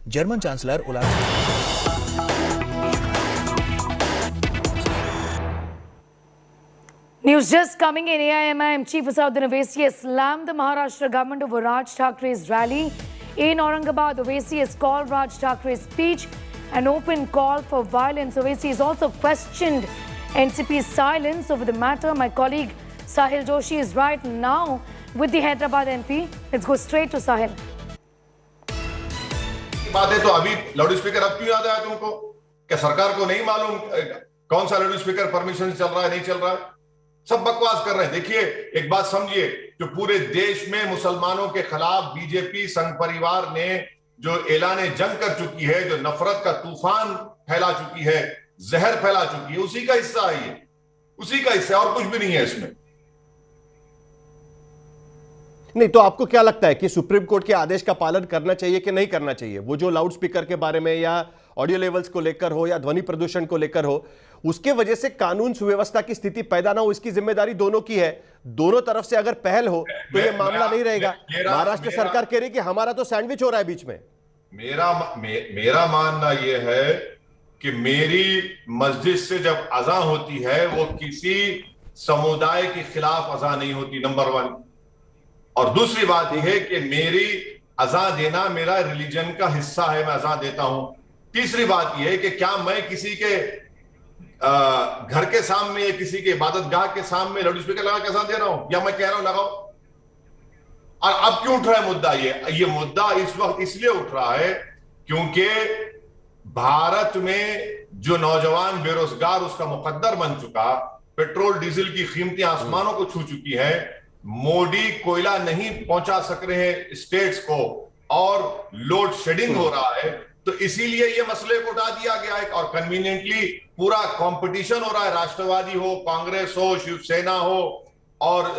German chancellor News just coming in. AIMIM Chief Asauddin Owaisi has slammed the Maharashtra government over Raj Thakre's rally. In Aurangabad, Owaisi has called Raj Thakre's speech an open call for violence. Owaisi has also questioned NCP's silence over the matter. My colleague Sahil Joshi is right now with the Hyderabad MP. Let's go straight to Sahil. बात है तो अभी loud speaker अब क्यों याद आया तुमको? क्या सरकार को नहीं मालूम कौन सा लाउड स्पीकर परमिशन चल रहा है नहीं चल रहा है? सब बकवास कर रहे हैं। देखिए एक बात समझिए, जो पूरे देश में मुसलमानों के खिलाफ बीजेपी संघ परिवार ने जो ऐलान जंग कर चुकी है, जो नफरत का तूफान फैला चुकी है, जहर फैला चुकी है, उसी का हिस्सा है ये, उसी का हिस्सा, और कुछ भी नहीं है इसमें। नहीं तो आपको क्या लगता है कि सुप्रीम कोर्ट के आदेश का पालन करना चाहिए कि नहीं करना चाहिए? वो जो लाउड स्पीकर के बारे में या ऑडियो लेवल्स को लेकर हो या ध्वनि प्रदूषण को लेकर हो, उसके वजह से कानून सुव्यवस्था की स्थिति पैदा ना हो, इसकी जिम्मेदारी दोनों की है। दोनों तरफ से अगर पहल हो तो ये मामला नहीं रहेगा। महाराष्ट्र सरकार कह रही कि हमारा तो सैंडविच हो रहा है बीच में। मेरा मानना यह है कि मेरी मस्जिद से जब अज़ान होती है वो किसी समुदाय के खिलाफ अज़ान नहीं होती, नंबर 1। और दूसरी बात यह है कि मेरी अज़ान देना मेरा रिलीजन का हिस्सा है, मैं अज़ान देता हूं। तीसरी बात यह है कि क्या मैं किसी के घर के सामने या किसी के इबादत गाह के सामने लाउड स्पीकर लगा के अज़ान दे रहा हूं, या मैं कह रहा हूं लगाओ? और अब क्यों उठ रहा है मुद्दा? ये मुद्दा इस वक्त इसलिए उठ रहा है क्योंकि भारत में जो नौजवान बेरोजगार उसका मुकद्दर बन चुका, पेट्रोल डीजल की कीमतें आसमानों को छू चुकी है, मोदी कोयला नहीं पहुंचा सक रहे हैं स्टेट्स को, और लोड शेडिंग हो रहा है, तो इसीलिए ये मसले को उठा दिया गया है। और कन्वीनियंटली पूरा कंपटीशन हो रहा है, राष्ट्रवादी हो, कांग्रेस हो, शिवसेना हो, और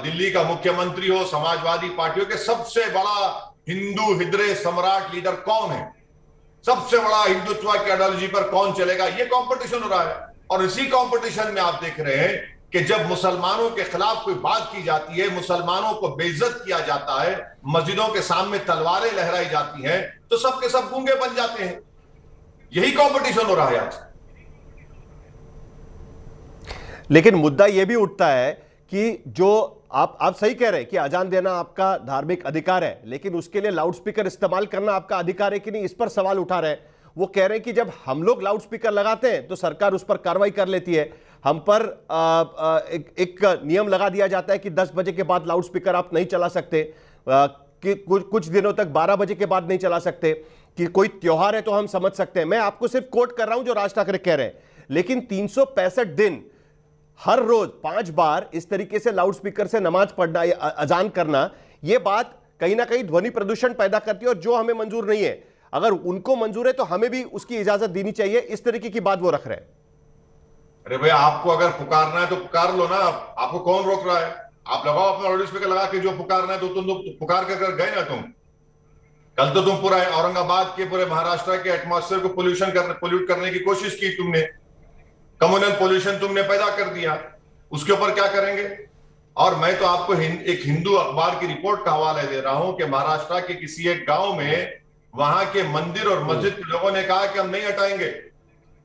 दिल्ली का मुख्यमंत्री हो, समाजवादी पार्टियों के सबसे बड़ा हिंदू हिजड़े सम्राट लीडर कौन है, सबसे बड़ा हिंदुत्व की आइडियोलॉजी पर कौन चलेगा, ये कंपटीशन हो रहा है। और इसी कंपटीशन में आप देख रहे हैं कि जब मुसलमानों के खिलाफ कोई बात की जाती है, मुसलमानों को बेइज्जत किया जाता है, मस्जिदों के सामने तलवारें लहराई जाती हैं, तो सब के सब गूंगे बन जाते हैं। यही कंपटीशन हो रहा है आज। लेकिन मुद्दा यह भी उठता है कि जो आप सही कह रहे हैं कि अजान देना आपका धार्मिक अधिकार है, लेकिन उसके लिए लाउड स्पीकर इस्तेमाल करना आपका अधिकार है कि नहीं, इस पर सवाल उठा रहे हैं। वो कह रहे हैं कि जब हम लोग लाउड स्पीकर लगाते हैं तो सरकार उस पर कार्रवाई कर लेती है। हम पर एक नियम लगा दिया जाता है कि 10 बजे के बाद लाउड स्पीकर आप नहीं चला सकते, कि कुछ दिनों तक 12 बजे के बाद नहीं चला सकते, कि कोई त्योहार है तो हम समझ सकते हैं। मैं आपको सिर्फ कोट कर रहा हूं जो राज ठाकरे कह रहे हैं, लेकिन 365 दिन हर रोज 5 बार इस तरीके से लाउड स्पीकर से नमाज पढ़ना या अजान करना, यह बात कहीं ना कहीं ध्वनि प्रदूषण पैदा करती है, और जो हमें मंजूर नहीं है। अगर उनको मंजूर है तो हमें भी उसकी इजाजत देनी चाहिए। इस तरीके की बात वो रख रहे हैं। अरे भाई, आपको अगर पुकारना है तो पुकार लो ना, आपको कौन रोक रहा है? आप लगाओ अपना लाउड स्पीकर लगा के, जो पुकारना है तो तुम पुकार कर गए ना। कल तो तुम पूरा औरंगाबाद के पूरे महाराष्ट्र के एटमॉस्फेयर को पोल्यूट करने की कोशिश की तुमने, कम्युनल पोल्यूशन तुमने पैदा कर दिया। उसके ऊपर क्या करेंगे? और मैं तो आपको एक हिंदू अखबार की रिपोर्ट का हवाला दे रहा हूं कि महाराष्ट्र के किसी एक गांव में वहां के मंदिर और मस्जिद के लोगों ने कहा कि हम नहीं हटाएंगे,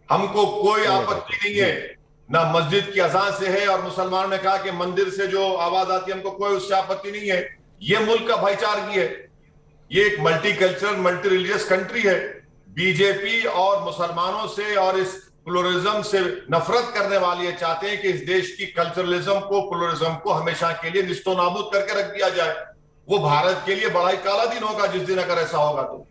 हमको कोई आपत्ति नहीं है, ना मस्जिद की अजान से है, और मुसलमानों ने कहा कि मंदिर से जो आवाज आती है हमको कोई उससे आपत्ति नहीं है। ये मुल्क का भाईचारगी है, ये एक multi cultural multi religious country है। बीजेपी और मुसलमानों से और इस प्लुरलिज्म से नफरत करने वाले ये चाहते हैं कि इस देश की कल्चरलिज्म को, प्लुरलिज्म को हमेशा के लिए निस्तो नाबूद करके रख दिया जाए। वो भारत के लिए बड़ा ही काला दिन होगा जिस दिन अगर ऐसा होगा तो।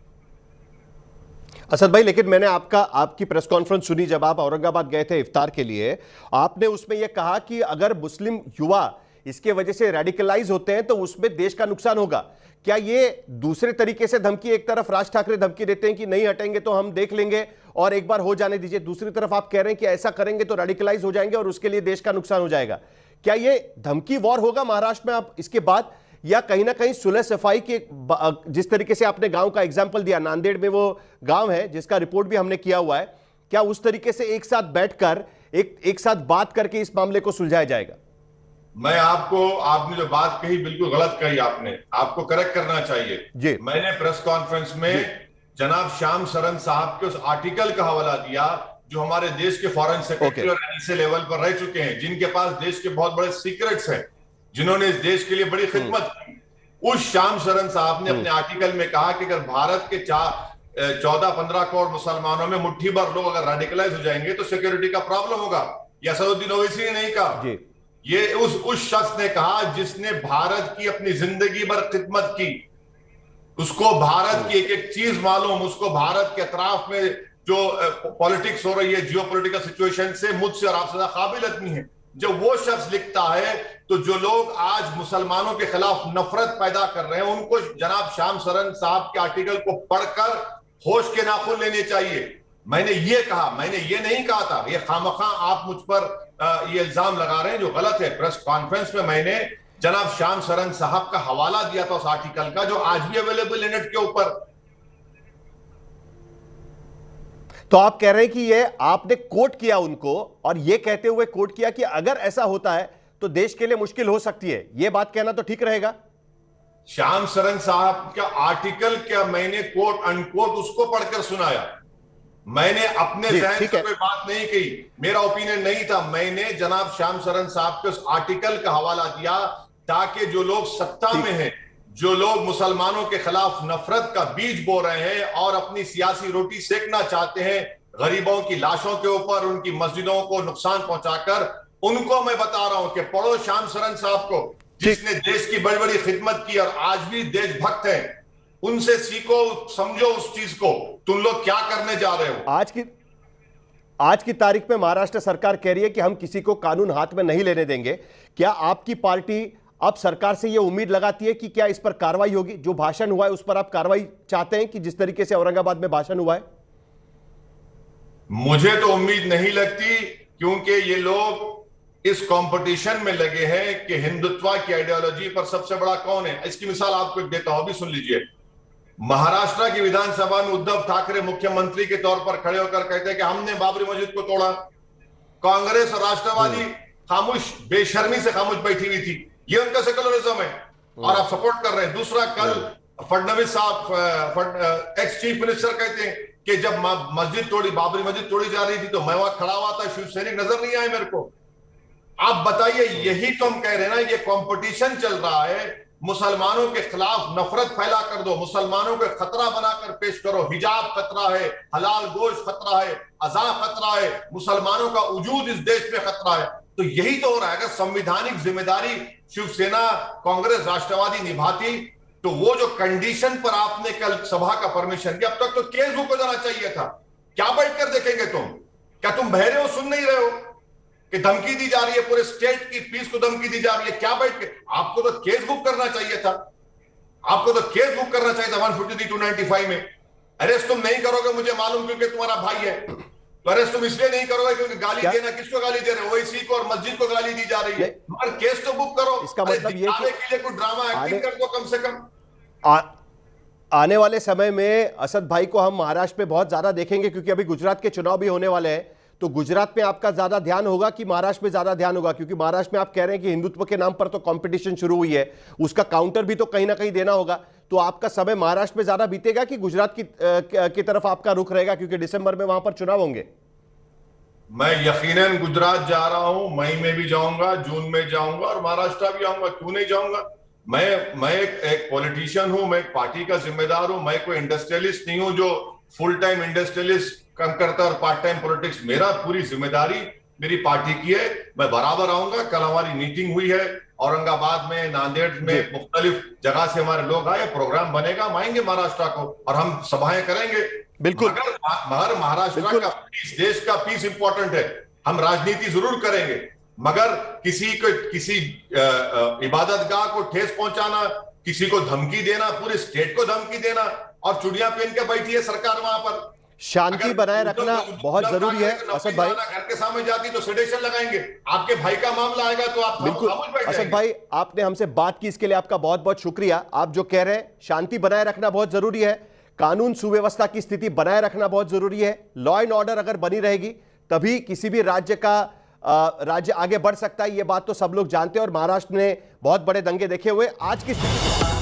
असद भाई, लेकिन मैंने आपकी प्रेस कॉन्फ्रेंस सुनी जब आप औरंगाबाद गए थे इफ्तार के लिए। आपने उसमें यह कहा कि अगर मुस्लिम युवा इसके वजह से रेडिकलाइज होते हैं तो उसमें देश का नुकसान होगा। क्या ये दूसरे तरीके से धमकी? एक तरफ राज ठाकरे धमकी देते हैं कि नहीं हटेंगे तो हम देख लेंगे और एक बार हो जाने दीजिए, दूसरी तरफ आप कह रहे हैं कि ऐसा करेंगे तो रेडिकलाइज हो जाएंगे और उसके लिए देश का नुकसान हो जाएगा। क्या ये धमकी वॉर होगा महाराष्ट्र में आप इसके बाद, या कहीं ना कहीं सुलह सफाई के जिस तरीके से आपने गांव का एग्जांपल दिया, नांदेड़ में वो गांव है जिसका रिपोर्ट भी हमने किया हुआ है, क्या उस तरीके से एक साथ बैठकर एक साथ बात करके इस मामले को सुलझाया जाएगा? मैं आपने जो बात कही बिल्कुल गलत कही, आपको करेक्ट करना चाहिए जी। मैंने प्रेस कॉन्फ्रेंस में जनाब श्याम सरन साहब के उस आर्टिकल का हवाला दिया जो हमारे देश के फॉरेन सेक्रेटरी और एनएसए लेवल पर रह चुके हैं, जिनके पास देश के बहुत बड़े सीक्रेट्स हैं, जिन्होंने इस देश के लिए बड़ी खिदमत की। उस श्याम सरन साहब ने अपने आर्टिकल में कहा कि अगर भारत के 14-15 करोड़ मुसलमानों में मुट्ठी भर लोग अगर रेडिकलाइज हो जाएंगे तो सिक्योरिटी का प्रॉब्लम होगा। यह असदुद्दीन ओवैसी ने नहीं कहा, ये उस शख्स ने कहा जिसने भारत की अपनी जिंदगी भर खिदमत की, उसको भारत की एक एक चीज मालूम, उसको भारत के अतराफ में जो पॉलिटिक्स हो रही है, जियोपॉलिटिकल सिचुएशन से मुझसे और आपसे ज्यादा काबिल आदमी है। जब वो शख्स लिखता है तो जो लोग आज मुसलमानों के खिलाफ नफरत पैदा कर रहे हैं, उनको जनाब श्याम सरन साहब के आर्टिकल को पढ़कर होश के नाखून लेने चाहिए। मैंने ये कहा, मैंने ये नहीं कहा था, ये खामखा आप मुझ पर ये इल्जाम लगा रहे हैं जो गलत है। प्रेस कॉन्फ्रेंस में मैंने जनाब श्याम सरन साहब का हवाला दिया था उस आर्टिकल का, जो आज भी अवेलेबल है नेट के ऊपर। तो आप कह रहे हैं कि ये आपने कोट किया उनको, और ये कहते हुए कोट किया कि अगर ऐसा होता है तो देश के लिए मुश्किल हो सकती है, ये बात कहना तो ठीक रहेगा? श्याम सरन साहब का आर्टिकल क्या मैंने कोट अनकोट उसको पढ़कर सुनाया? मैंने अपने जहन से कोई बात नहीं कही, मेरा ओपिनियन नहीं था। मैंने जनाब श्याम सरन साहब के उस आर्टिकल का हवाला दिया ताकि जो लोग सत्ता में हैं, जो लोग मुसलमानों के खिलाफ नफरत का बीज बो रहे हैं और अपनी सियासी रोटी सेकना चाहते हैं गरीबों की लाशों के ऊपर, उनकी मस्जिदों को नुकसान पहुंचाकर, उनको मैं बता रहा हूं कि पढ़ो श्याम सरन साहब को, जिसने देश की बड़ी बड़ी खिदमत की और आज भी देशभक्त है। उनसे सीखो, समझो उस चीज को, तुम लोग क्या करने जा रहे हो। आज की तारीख में महाराष्ट्र सरकार कह रही है कि हम किसी को कानून हाथ में नहीं लेने देंगे। क्या आपकी पार्टी अब सरकार से यह उम्मीद लगाती है कि क्या इस पर कार्रवाई होगी? जो भाषण हुआ है उस पर आप कार्रवाई चाहते हैं कि जिस तरीके से औरंगाबाद में भाषण हुआ है? मुझे तो उम्मीद नहीं लगती, क्योंकि ये लोग इस कंपटीशन में लगे हैं कि हिंदुत्व की आइडियोलॉजी पर सबसे बड़ा कौन है। इसकी मिसाल आपको देता हूं, अभी सुन लीजिए। महाराष्ट्र की विधानसभा में उद्धव ठाकरे मुख्यमंत्री के तौर पर खड़े होकर कहते हैं कि हमने बाबरी मस्जिद को तोड़ा। कांग्रेस और राष्ट्रवादी खामोश, बेशर्मी से खामोश बैठी हुई थी। ये उनका सेकुलरिज्म है और आप सपोर्ट कर रहे हैं। दूसरा, कल फडणवीस साहब एक्स चीफ मिनिस्टर कहते हैं कि जब मस्जिद तोड़ी, बाबरी मस्जिद तोड़ी जा रही थी तो मैं वहां खड़ा हुआ था, शिवसैनिक नजर नहीं आए मेरे को। आप बताइए, यही तो हम कह रहे हैं ना, ये कंपटीशन चल रहा है। मुसलमानों के खिलाफ नफरत फैला कर दो, मुसलमानों को खतरा बनाकर पेश करो। हिजाब खतरा है, हलाल गोश्त खतरा है, अज़ा खतरा है, मुसलमानों का वजूद इस देश में खतरा है। तो यही तो हो रहा है। अगर संवैधानिक जिम्मेदारी शिवसेना, कांग्रेस, राष्ट्रवादी निभाती तो वो जो कंडीशन पर आपने कल सभा का परमिशन दिया, अब तक तो केस बुक हो जाना चाहिए था। क्या बैठकर देखेंगे तुम? क्या तुम बहरे हो, सुन नहीं रहे हो कि धमकी दी जा रही है, पूरे स्टेट की पीस को धमकी दी जा रही है? क्या बैठ के, आपको तो केस बुक करना चाहिए था। आपको तो केस बुक करना चाहिए था 153-295 में। अरेस्ट तुम नहीं करोगे, मुझे मालूम, क्योंकि तुम्हारा भाई है। तो अरेस्ट तुम इसलिए नहीं करोगे क्योंकि गाली देना, किसको गाली दे रहे हो? ओवैसी को और मस्जिद को गाली दी जा रही है। मगर केस तो बुक करो। इसका मतलब ये कि के लिए कोई ड्रामा एक्टिंग कर दो कम से कम। आने वाले समय में असद भाई को हम महाराष्ट्र में बहुत ज्यादा देखेंगे, क्योंकि अभी गुजरात के चुनाव भी होने वाले हैं। तो गुजरात में आपका ज्यादा ध्यान होगा कि महाराष्ट्र में ज्यादा ध्यान होगा? क्योंकि महाराष्ट्र में आप कह रहे हैं कि हिंदुत्व के नाम पर तो कंपटीशन शुरू हुई है, उसका काउंटर भी तो कहीं ना कहीं देना होगा। तो आपका समय महाराष्ट्र में ज्यादा बीतेगा कि गुजरात की तरफ आपका रुख रहेगा, क्योंकि दिसंबर में वहां पर चुनाव होंगे? मैं यकीनन गुजरात जा रहा हूं, मई में भी जाऊंगा, जून में जाऊंगा और महाराष्ट्र भी आऊंगा। क्यों नहीं जाऊंगा? मैं एक पॉलिटिशियन हूं, मैं एक पार्टी का जिम्मेदार हूं। मैं कोई इंडस्ट्रियलिस्ट नहीं हूं जो फुल टाइम इंडस्ट्रियलिस्ट काम करता है और पार्ट टाइम पॉलिटिक्स। मेरा पूरी जिम्मेदारी मेरी पार्टी की है, मैं बराबर आऊंगा। कल हमारी मीटिंग हुई है औरंगाबाद में, नांदेड़ में, मुख्तलिफ जगह से हमारे लोग आए, प्रोग्राम बनेगा, हम आएंगे महाराष्ट्र को और हम सभाएं करेंगे। बिल्कुल। मगर महाराष्ट्र का पीस, देश का पीस इंपॉर्टेंट है। हम राजनीति जरूर करेंगे, मगर किसी इबादत गाह को ठेस पहुंचाना, किसी को धमकी देना, पूरे स्टेट को धमकी देना और चुड़िया पहन के बैठी है सरकार वहां पर। शांति बनाए रखना बहुत जरूरी है असद भाई। घर के सामने जाती तो सेडेशन लगाएंगे। आपके भाई का मामला आएगा तो आप बिल्कुल। असद भाई, आपने हमसे बात की, इसके लिए आपका बहुत बहुत शुक्रिया। आप जो कह रहे हैं, शांति बनाए रखना बहुत जरूरी है, कानून सुव्यवस्था की स्थिति बनाए रखना बहुत जरूरी है। लॉ एंड ऑर्डर अगर बनी रहेगी तभी किसी भी राज्य का राज्य आगे बढ़ सकता है, ये बात तो सब लोग जानते हैं और महाराष्ट्र ने बहुत बड़े दंगे देखे हुए। आज की स्थिति